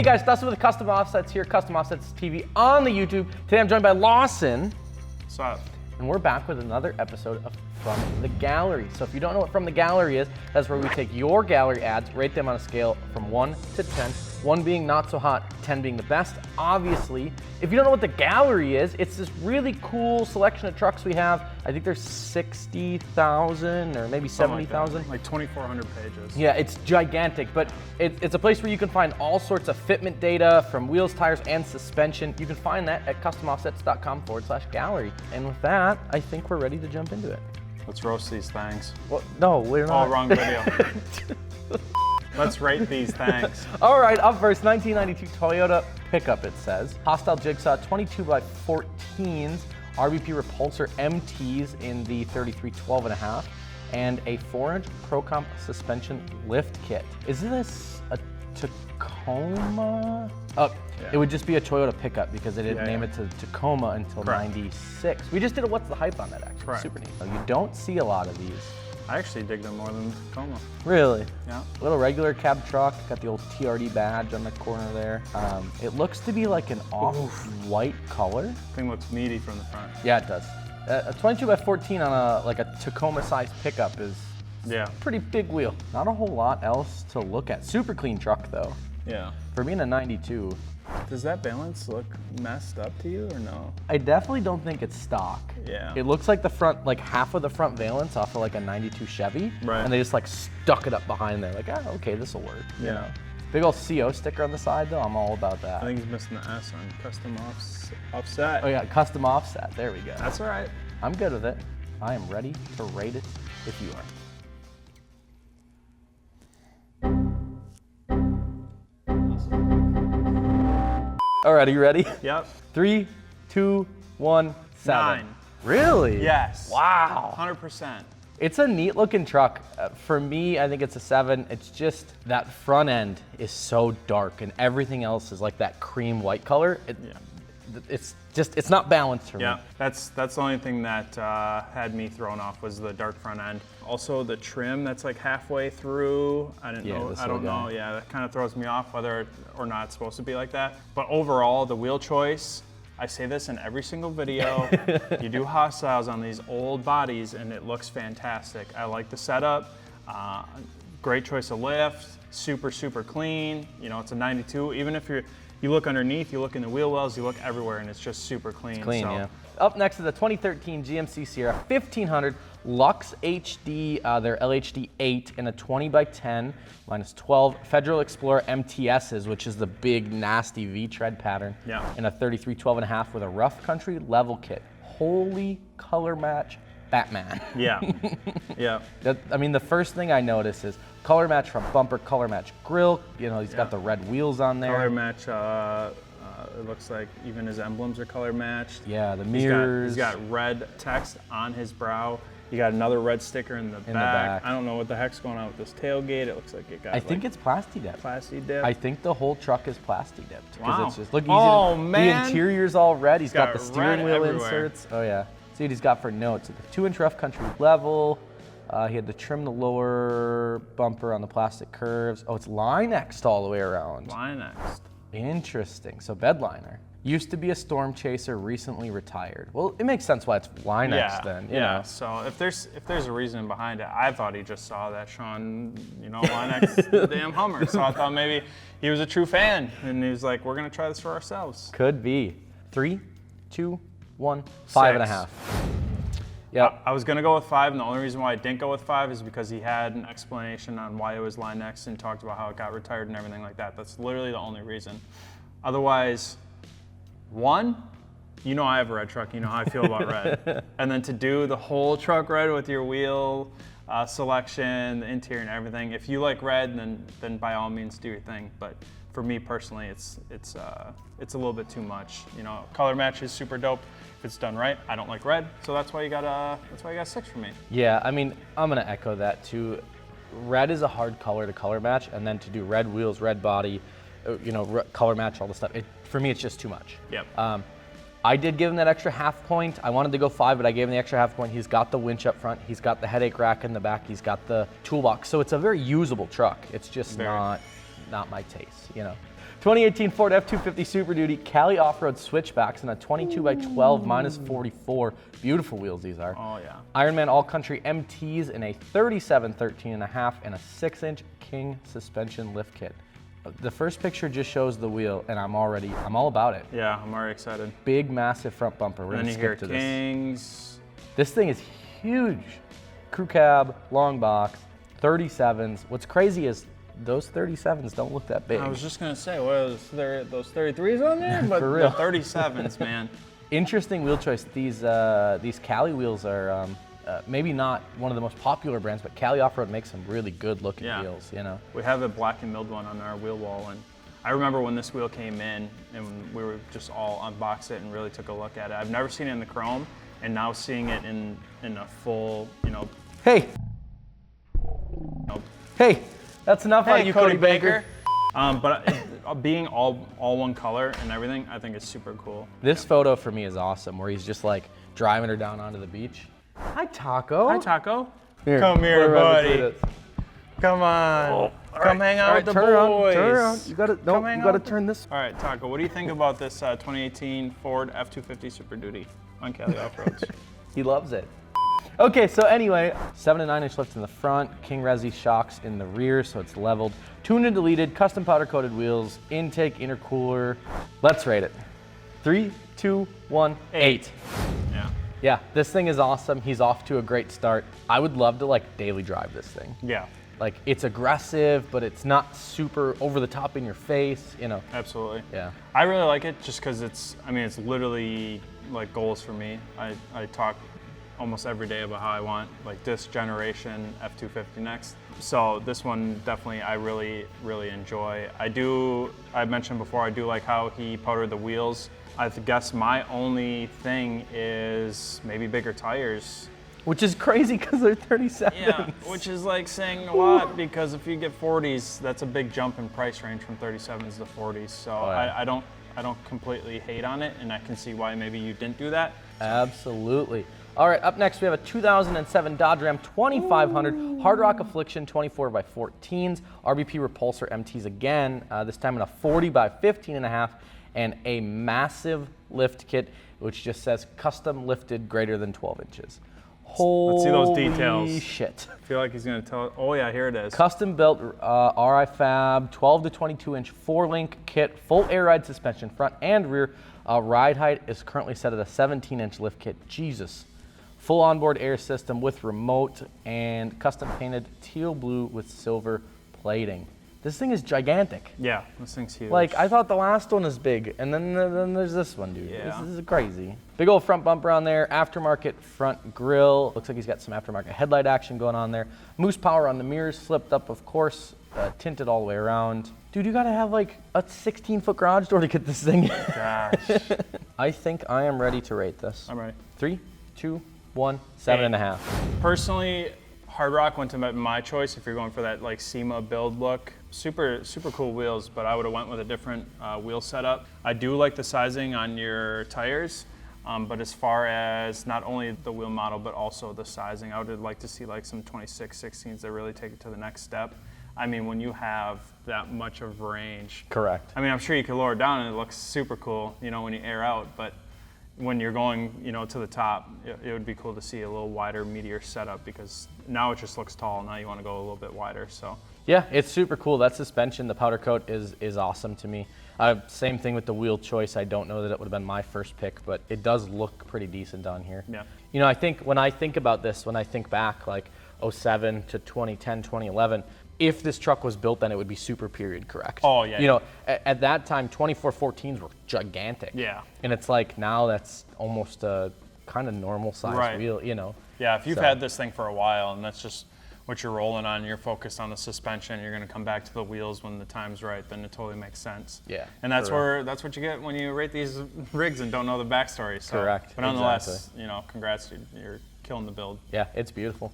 Hey guys, Dustin with Custom Offsets here, Custom Offsets TV on the YouTube. Today I'm joined by Lawson. What's up? And we're back with another episode of From the Gallery. So if you don't know what From the Gallery is, that's where we take your gallery ads, rate them on a scale from 1 to 10. 1 being not so hot, 10 being the best. Obviously, if you don't know what the gallery is, it's this really cool selection of trucks we have. I think there's 60,000 or maybe 70,000. Like 2,400 pages. Yeah, it's gigantic, but it's a place where you can find all sorts of fitment data from wheels, tires, and suspension. You can find that at customoffsets.com/gallery. And with that, I think we're ready to jump into it. Let's roast these things. Well, no, we're not. Oh, wrong video. Let's rate these things. All right, up first, 1992 Toyota pickup, it says. Hostile Jigsaw 22x14s, RBP Repulsor MTs in the 33 12.5, and a 4-inch Pro Comp suspension lift kit. Is this a Tacoma? Oh, yeah. It would just be a Toyota pickup because they didn't name it to Tacoma until '96. We just did a What's the Hype on that, actually. Correct. Super neat. You don't see a lot of these. I actually dig them more than Tacoma. Really? Yeah. Little regular cab truck, got the old TRD badge on the corner there. It looks to be like an off-white color. Thing looks meaty from the front. Yeah, it does. A 22x14 on a Tacoma-sized pickup is pretty big wheel. Not a whole lot else to look at. Super clean truck though. Yeah. For being a 92. Does that balance look messed up to you or no? I definitely don't think it's stock. Yeah. It looks like the front, like half of the front valence off of like a 92 Chevy. Right. And they just like stuck it up behind there. Like, okay, this will work. You know? Big old CO sticker on the side though, I'm all about that. I think he's missing the S on custom offset. Oh yeah, custom offset, there we go. That's all right. I'm good with it. I am ready to rate it if you are. All right, are you ready? Yep. 3, 2, 1, 7. 9. Really? Yes. Wow. 100%. It's a neat looking truck. For me, I think it's a 7. It's just that front end is so dark and everything else is like that cream white color. It's not balanced for me. Yeah, that's the only thing that had me thrown off was the dark front end. Also the trim that's like halfway through. I don't know. Yeah, that kind of throws me off whether or not it's supposed to be like that. But overall, the wheel choice, I say this in every single video. You do hostiles on these old bodies and it looks fantastic. I like the setup. Great choice of lift. Super, super clean. You know, it's a 92. Even if you look underneath, you look in the wheel wells, you look everywhere, and it's just super clean. It's clean, yeah. Up next is the 2013 GMC Sierra 1500 Lux HD, their LHD 8 in a 20x10 -12 Federal Explorer MTSs, which is the big nasty V-tread pattern. Yeah. In a 33 12.5 with a rough country level kit. Holy color match Batman. Yeah. Yeah. I mean, the first thing I notice is color match front bumper, color match grille. You know, he's got the red wheels on there. Color match, it looks like even his emblems are color matched. Yeah, the mirrors. He's got red text on his brow. You got another red sticker in the back. I don't know what the heck's going on with this tailgate. It looks like it got I think it's plasti dipped. Plasti dipped. I think the whole truck is plasti dipped. Wow. It's just, look, man. The interior's all red. He's got the steering wheel everywhere. inserts. Oh yeah. See what he's got for notes. The 2-inch rough country level. He had to trim the lower bumper on the plastic curves. Oh, it's Line-X'd all the way around. Line-X'd. Interesting. So bedliner. Used to be a storm chaser, recently retired. Well, it makes sense why it's Line-X then. You know. So if there's a reason behind it, I thought he just saw that Sean, Line-X the damn Hummer. So I thought maybe he was a true fan and he was like, we're gonna try this for ourselves. Could be. 3, 2, 1, 5.5. Yep. I was gonna go with 5, and the only reason why I didn't go with 5 is because he had an explanation on why it was Line-X and talked about how it got retired and everything like that. That's literally the only reason. Otherwise, 1, I have a red truck, you know how I feel about red. And then to do the whole truck red with your wheel selection, the interior and everything, if you like red, then by all means do your thing. But for me personally, it's a little bit too much. Color match is super dope. If it's done right, I don't like red, so that's why you got 6 for me. Yeah, I mean, I'm gonna echo that too. Red is a hard color to color match, and then to do red wheels, red body, color match all the stuff. For me, it's just too much. Yep. I did give him that extra half point. I wanted to go 5, but I gave him the extra half point. He's got the winch up front. He's got the headache rack in the back. He's got the toolbox. So it's a very usable truck. It's just not my taste, 2018 Ford F-250 Super Duty Cali off-road switchbacks in a 22 by 12 minus 44. Beautiful wheels these are. Oh yeah. Ironman All Country MTs in a 37 13.5 and a 6-inch King suspension lift kit. The first picture just shows the wheel, and I'm all about it. Yeah, I'm already excited. Big, massive front bumper. We're And gonna then you hear skip to this. Kings. This thing is huge. Crew cab, long box, 37s. What's crazy is those 37s don't look that big. I was just gonna say, what is there? Those 33s on there, but For real. the 37s, man. Interesting wheel choice. These Cali wheels are maybe not one of the most popular brands, but Cali Off-Road makes some really good looking Yeah. wheels, you know. We have a black and milled one on our wheel wall, and I remember when this wheel came in, and we were just all unboxed it and really took a look at it. I've never seen it in the chrome, and now seeing it in a full, Hey, hey, that's enough on you, Cody Baker. But being all one color and everything, I think is super cool. This photo for me is awesome, where he's just like driving her down onto the beach. Hi, Taco. Hi, Taco. Here, Come here, put her around buddy. between us. Come on. All Come right, hang all out right, with the turn around, boys. turn around. You gotta, Come hang you gotta out. turn this. All right, Taco, what do you think about this 2018 Ford F-250 Super Duty on Cali Off-Roads? He loves it. Okay, so anyway, 7 and 9-inch lifts in the front, King Resi shocks in the rear, so it's leveled. Tuned and deleted, custom powder coated wheels, intake, intercooler. Let's rate it. 3, 2, 1, 8. Yeah. Yeah, this thing is awesome. He's off to a great start. I would love to like daily drive this thing. Yeah, Like it's aggressive, but it's not super over the top in your face, you know. absolutely. Yeah. I really like it just because it's literally like goals for me. I talk almost every day about how I want like this generation F-250 next. So this one definitely I really enjoy. I mentioned before, I do like how he powdered the wheels. I guess my only thing is maybe bigger tires. Which is crazy because they're 37. Yeah, which is like saying a lot because if you get 40s, that's a big jump in price range from 37s to 40s. So yeah. I don't completely hate on it, and I can see why maybe you didn't do that. Absolutely. All right, up next we have a 2007 Dodge Ram 2500 Hard Rock Affliction 24x14s, RBP Repulsor MTs again, this time in a 40x15.5, and a massive lift kit, which just says custom lifted greater than 12 inches. Let's see those details. Holy shit. I feel like he's gonna tell. Oh yeah, here it is. Custom built RI Fab 12 to 22 inch 4-link kit, full air ride suspension front and rear. Ride height is currently set at a 17-inch lift kit. Jesus. Full onboard air system with remote and custom painted teal blue with silver plating. This thing is gigantic. Yeah, this thing's huge. Like, I thought the last one was big, and then there's this one, dude. Yeah. This is crazy. Big old front bumper on there, aftermarket front grille. Looks like he's got some aftermarket headlight action going on there. Moose power on the mirrors, flipped up, of course, tinted all the way around. Dude, you gotta have like a 16-foot garage door to get this thing. Gosh. I think I am ready to rate this. I'm ready. 3, 2, 1, 7.5. Personally, Hard Rock went to my choice if you're going for that like SEMA build look. Super cool wheels, but I would have went with a different wheel setup. I do like the sizing on your tires, but as far as not only the wheel model, but also the sizing, I would like to see like some 26/16s that really take it to the next step. I mean, when you have that much of range. Correct. I mean, I'm sure you could lower it down and it looks super cool, when you air out, but when you're going, to the top, it would be cool to see a little wider Meteor setup because now it just looks tall. Now you want to go a little bit wider. So Yeah, it's super cool. That suspension, the powder coat is awesome to me. Same thing with the wheel choice. I don't know that it would have been my first pick, but it does look pretty decent on here. Yeah. I think when I think about this, when I think back like 07 to 2010, 2011, if this truck was built then it would be super period correct. Oh, yeah. At that time 2414s were gigantic. Yeah. And it's like now that's almost a kind of normal size Right. wheel, Yeah, if you've So- had this thing for a while and that's just what you're rolling on, you're focused on the suspension, you're going to come back to the wheels when the time's right, then it totally makes sense. Yeah, And that's correct. that's what you get when you rate these rigs and don't know the backstory. So, Correct, But nonetheless, congrats, you're killing the build. Yeah, it's beautiful.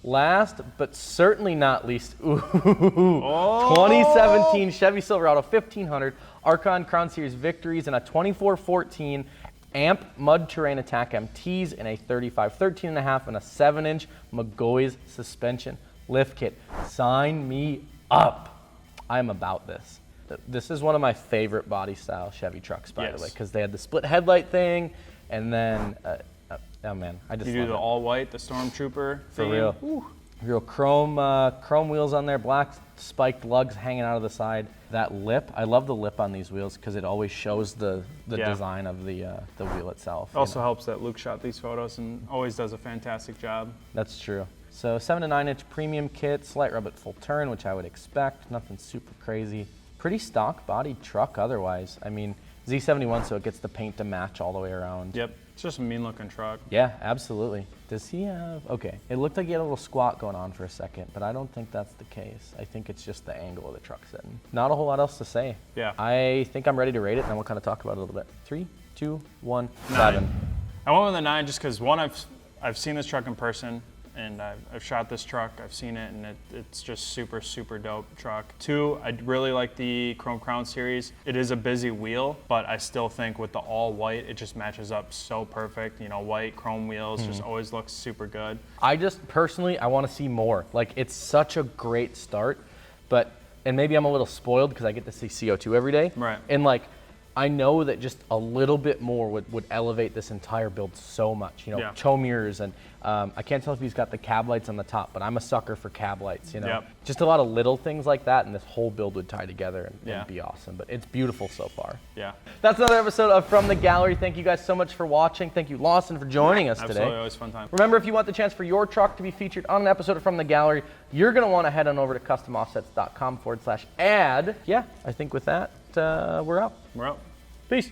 Last but certainly not least, Oh! 2017 Chevy Silverado 1500 Archon Crown Series victories in a 2414 AMP Mud Terrain Attack MTs in a 35 13.5 and a 7-inch McGaughy's suspension lift kit. Sign me up. I'm about this. This is one of my favorite body style Chevy trucks, by the Yes. way, because they had the split headlight thing, and then, oh man, I just You do love the it. all white, the Stormtrooper For theme. real. Ooh. Real chrome wheels on there, black spiked lugs hanging out of the side. That lip, I love the lip on these wheels because it always shows the Yeah. design of the wheel itself. It also helps that Luke shot these photos and always does a fantastic job. That's true. So 7 to 9 inch premium kit, slight rub at full turn, which I would expect. Nothing super crazy. Pretty stock body truck otherwise. I mean, Z71, so it gets the paint to match all the way around. Yep, it's just a mean looking truck. Yeah, absolutely. Does he have, okay, it looked like he had a little squat going on for a second, but I don't think that's the case. I think it's just the angle of the truck sitting. Not a whole lot else to say. Yeah. I think I'm ready to rate it, and then we'll kind of talk about it a little bit. 3, 2, 1, 9. 7. I went with a 9 just because one, I've seen this truck in person, and I've shot this truck. I've seen it, and it's just super dope truck. 2, I really like the Chrome Crown series. It is a busy wheel, but I still think with the all white, it just matches up so perfect. You know, white chrome wheels just always looks super good. I just personally, I want to see more. Like, it's such a great start, but, and maybe I'm a little spoiled because I get to see CO2 every day. Right. And like, I know that just a little bit more would elevate this entire build so much. You know, Yeah. tow mirrors, and I can't tell if he's got the cab lights on the top, but I'm a sucker for cab lights, you know. Yep. Just a lot of little things like that, and this whole build would tie together and Yeah. be awesome. But it's beautiful so far. Yeah, That's another episode of From the Gallery. Thank you guys so much for watching. Thank you, Lawson, for joining us absolutely, today. always fun time. Remember, if you want the chance for your truck to be featured on an episode of From the Gallery, you're going to want to head on over to customoffsets.com/ad. Yeah, I think with that, we're out. We're out. Peace.